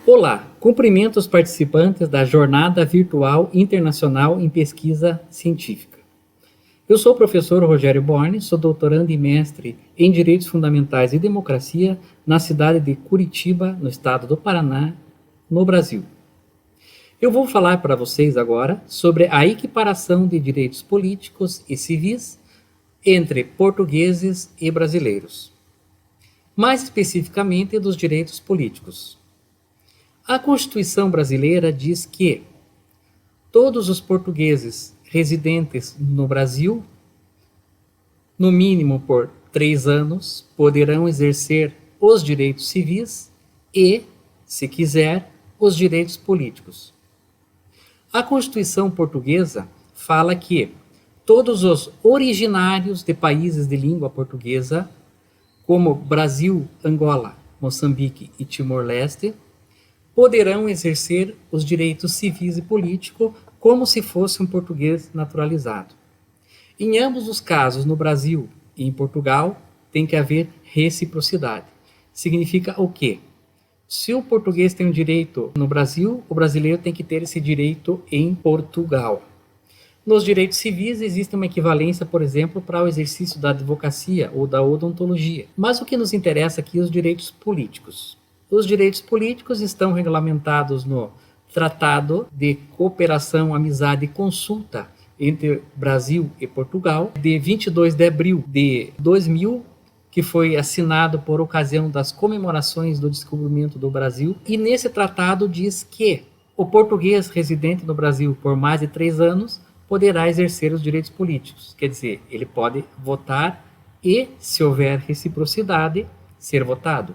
Olá, cumprimento os participantes da Jornada Virtual Internacional em Pesquisa Científica. Eu sou o professor Rogério Borne, sou doutorando e mestre em Direitos Fundamentais e Democracia na cidade de Curitiba, no estado do Paraná, no Brasil. Eu vou falar para vocês agora sobre a equiparação de direitos políticos e civis entre portugueses e brasileiros. Mais especificamente dos direitos políticos. A Constituição brasileira diz que todos os portugueses residentes no Brasil, no mínimo por 3 anos, poderão exercer os direitos civis e, se quiser, os direitos políticos. A Constituição portuguesa fala que todos os originários de países de língua portuguesa, como Brasil, Angola, Moçambique e Timor-Leste, poderão exercer os direitos civis e políticos como se fosse um português naturalizado. Em ambos os casos, no Brasil e em Portugal, tem que haver reciprocidade. Significa o quê? Se o português tem um direito no Brasil, o brasileiro tem que ter esse direito em Portugal. Nos direitos civis existe uma equivalência, por exemplo, para o exercício da advocacia ou da odontologia. Mas o que nos interessa aqui é os direitos políticos. Os direitos políticos estão regulamentados no Tratado de Cooperação, Amizade e Consulta entre Brasil e Portugal, de 22 de abril de 2000, que foi assinado por ocasião das comemorações do descobrimento do Brasil. E nesse tratado diz que o português residente no Brasil por mais de 3 anos poderá exercer os direitos políticos. Quer dizer, ele pode votar e, se houver reciprocidade, ser votado.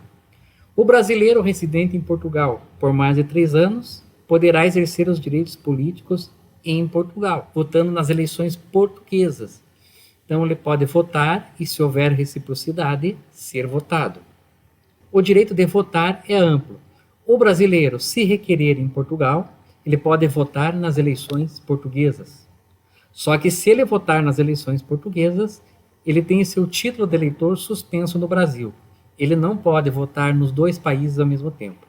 O brasileiro residente em Portugal por mais de 3 anos poderá exercer os direitos políticos em Portugal, votando nas eleições portuguesas. Então, ele pode votar e, se houver reciprocidade, ser votado. O direito de votar é amplo. O brasileiro, se requerer em Portugal, ele pode votar nas eleições portuguesas. Só que, se ele votar nas eleições portuguesas, ele tem seu título de eleitor suspenso no Brasil. Ele não pode votar nos 2 países ao mesmo tempo.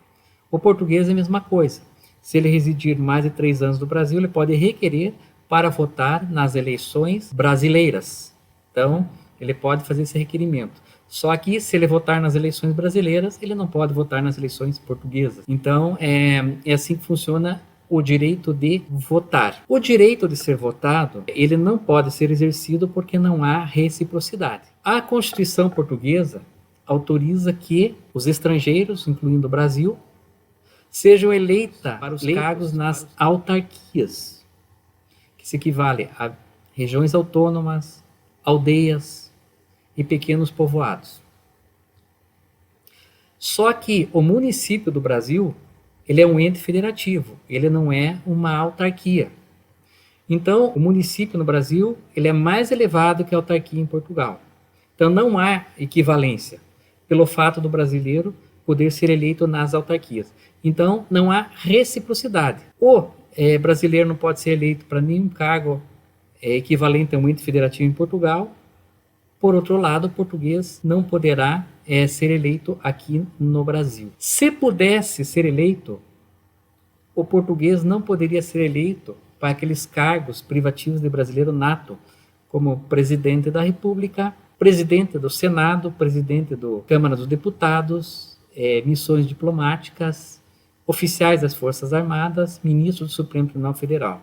O português é a mesma coisa. Se ele residir mais de 3 anos no Brasil, ele pode requerer para votar nas eleições brasileiras. Então, ele pode fazer esse requerimento. Só que, se ele votar nas eleições brasileiras, ele não pode votar nas eleições portuguesas. Então, é assim que funciona o direito de votar. O direito de ser votado, ele não pode ser exercido porque não há reciprocidade. A Constituição portuguesa autoriza que os estrangeiros, incluindo o Brasil, sejam eleitos para os cargos nas autarquias, que se equivale a regiões autônomas, aldeias e pequenos povoados. Só que o município do Brasil, ele é um ente federativo, ele não é uma autarquia. Então, o município no Brasil, ele é mais elevado que a autarquia em Portugal. Então, não há equivalência pelo fato do brasileiro poder ser eleito nas autarquias. Então, não há reciprocidade. O brasileiro não pode ser eleito para nenhum cargo equivalente a um ente federativo em Portugal. Por outro lado, o português não poderá ser eleito aqui no Brasil. Se pudesse ser eleito, o português não poderia ser eleito para aqueles cargos privativos de brasileiro nato, como presidente da República, presidente do Senado, presidente da Câmara dos Deputados, missões diplomáticas, oficiais das Forças Armadas, ministro do Supremo Tribunal Federal.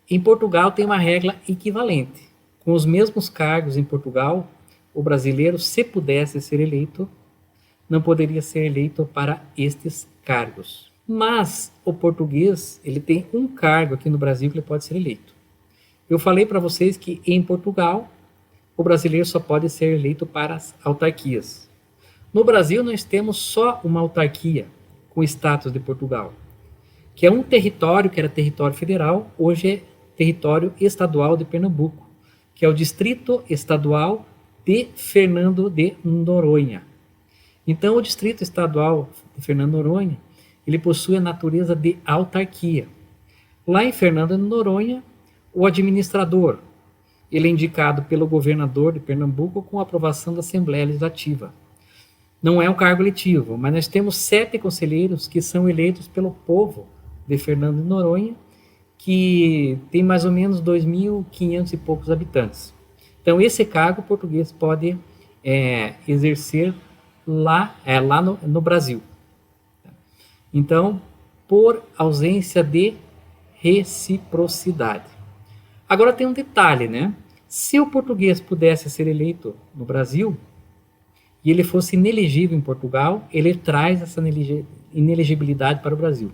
Em Portugal tem uma regra equivalente. Com os mesmos cargos em Portugal, o brasileiro, se pudesse ser eleito, não poderia ser eleito para estes cargos. Mas o português, ele tem um cargo aqui no Brasil que ele pode ser eleito. Eu falei para vocês que em Portugal, o brasileiro só pode ser eleito para as autarquias. No Brasil, nós temos só uma autarquia com status de Portugal, que é um território que era território federal, hoje é território estadual de Pernambuco, que é o Distrito Estadual de Fernando de Noronha. Então, o Distrito Estadual de Fernando de Noronha, ele possui a natureza de autarquia. Lá em Fernando de Noronha, o administrador, ele é indicado pelo governador de Pernambuco com aprovação da Assembleia Legislativa. Não é um cargo eletivo, mas nós temos 7 conselheiros que são eleitos pelo povo de Fernando de Noronha, que tem mais ou menos 2.500 e poucos habitantes. Então, esse cargo o português pode exercer lá no Brasil. Então, por ausência de reciprocidade. Agora tem um detalhe, né? Se o português pudesse ser eleito no Brasil e ele fosse inelegível em Portugal, ele traz essa inelegibilidade para o Brasil.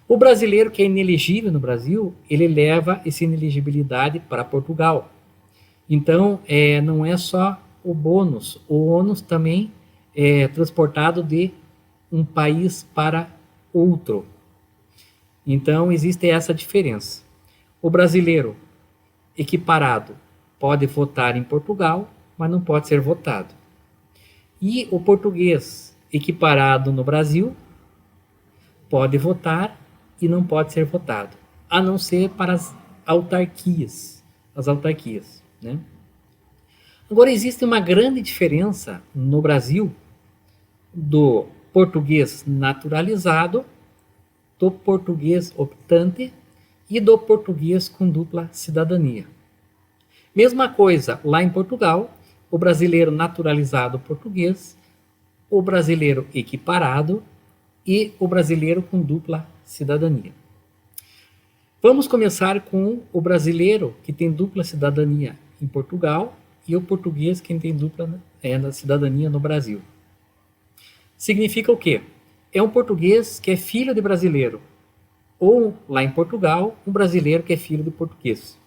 O brasileiro que é inelegível no Brasil, ele leva essa inelegibilidade para Portugal. Então, não é só o bônus, o ônus também é transportado de um país para outro. Então, existe essa diferença. O brasileiro equiparado pode votar em Portugal, mas não pode ser votado. E o português equiparado no Brasil pode votar e não pode ser votado, a não ser para as autarquias, né? Agora, existe uma grande diferença no Brasil do português naturalizado, do português optante e do português com dupla cidadania. Mesma coisa lá em Portugal, o brasileiro naturalizado português, o brasileiro equiparado e o brasileiro com dupla cidadania. Vamos começar com o brasileiro que tem dupla cidadania em Portugal e o português que tem dupla cidadania no Brasil. Significa o quê? É um português que é filho de brasileiro, ou lá em Portugal, um brasileiro que é filho de português.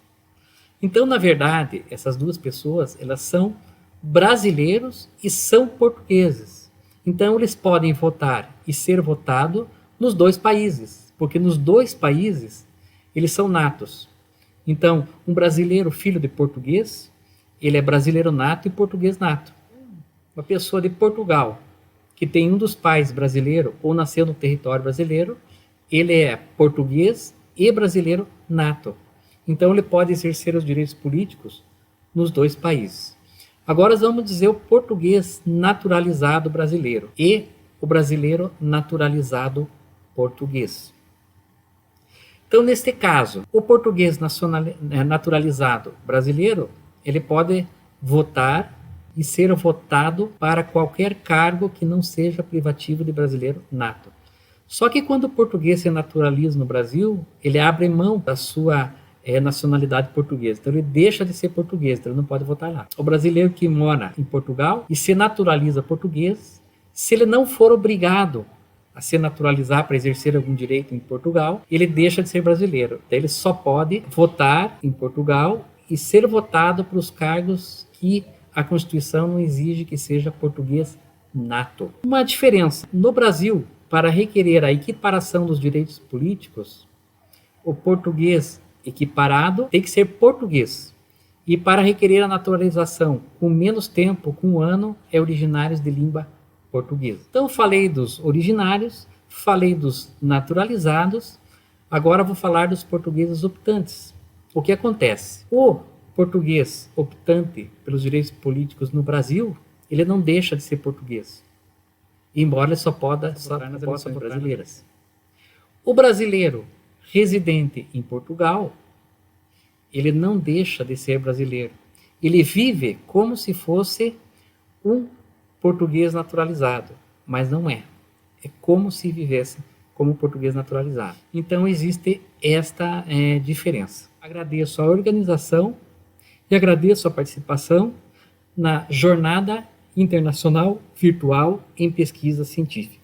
Então, na verdade, essas duas pessoas, elas são brasileiros e são portugueses. Então, eles podem votar e ser votado nos dois países, porque nos dois países eles são natos. Então, um brasileiro filho de português, ele é brasileiro nato e português nato. Uma pessoa de Portugal, que tem um dos pais brasileiro ou nasceu no território brasileiro, ele é português e brasileiro nato. Então, ele pode exercer os direitos políticos nos dois países. Agora, vamos dizer o português naturalizado brasileiro e o brasileiro naturalizado português. Então, neste caso, o português naturalizado brasileiro, ele pode votar e ser votado para qualquer cargo que não seja privativo de brasileiro nato. Só que quando o português se naturaliza no Brasil, ele abre mão da sua nacionalidade portuguesa. Então, ele deixa de ser português, então ele não pode votar lá. O brasileiro que mora em Portugal e se naturaliza português, se ele não for obrigado a se naturalizar para exercer algum direito em Portugal, ele deixa de ser brasileiro. Então, ele só pode votar em Portugal e ser votado para os cargos que a Constituição não exige que seja português nato. Uma diferença. No Brasil, para requerer a equiparação dos direitos políticos, o português equiparado tem que ser português. E para requerer a naturalização com menos tempo, com 1 ano, é originários de língua portuguesa. Então, falei dos originários, falei dos naturalizados, agora vou falar dos portugueses optantes. O que acontece? O português optante pelos direitos políticos no Brasil, ele não deixa de ser português, embora ele só possa votar nas eleições brasileiras. O brasileiro residente em Portugal, ele não deixa de ser brasileiro. Ele vive como se fosse um português naturalizado, mas não é. É como se vivesse como português naturalizado. Então, existe esta diferença. Agradeço a organização e agradeço a participação na Jornada Internacional Virtual em Pesquisa Científica.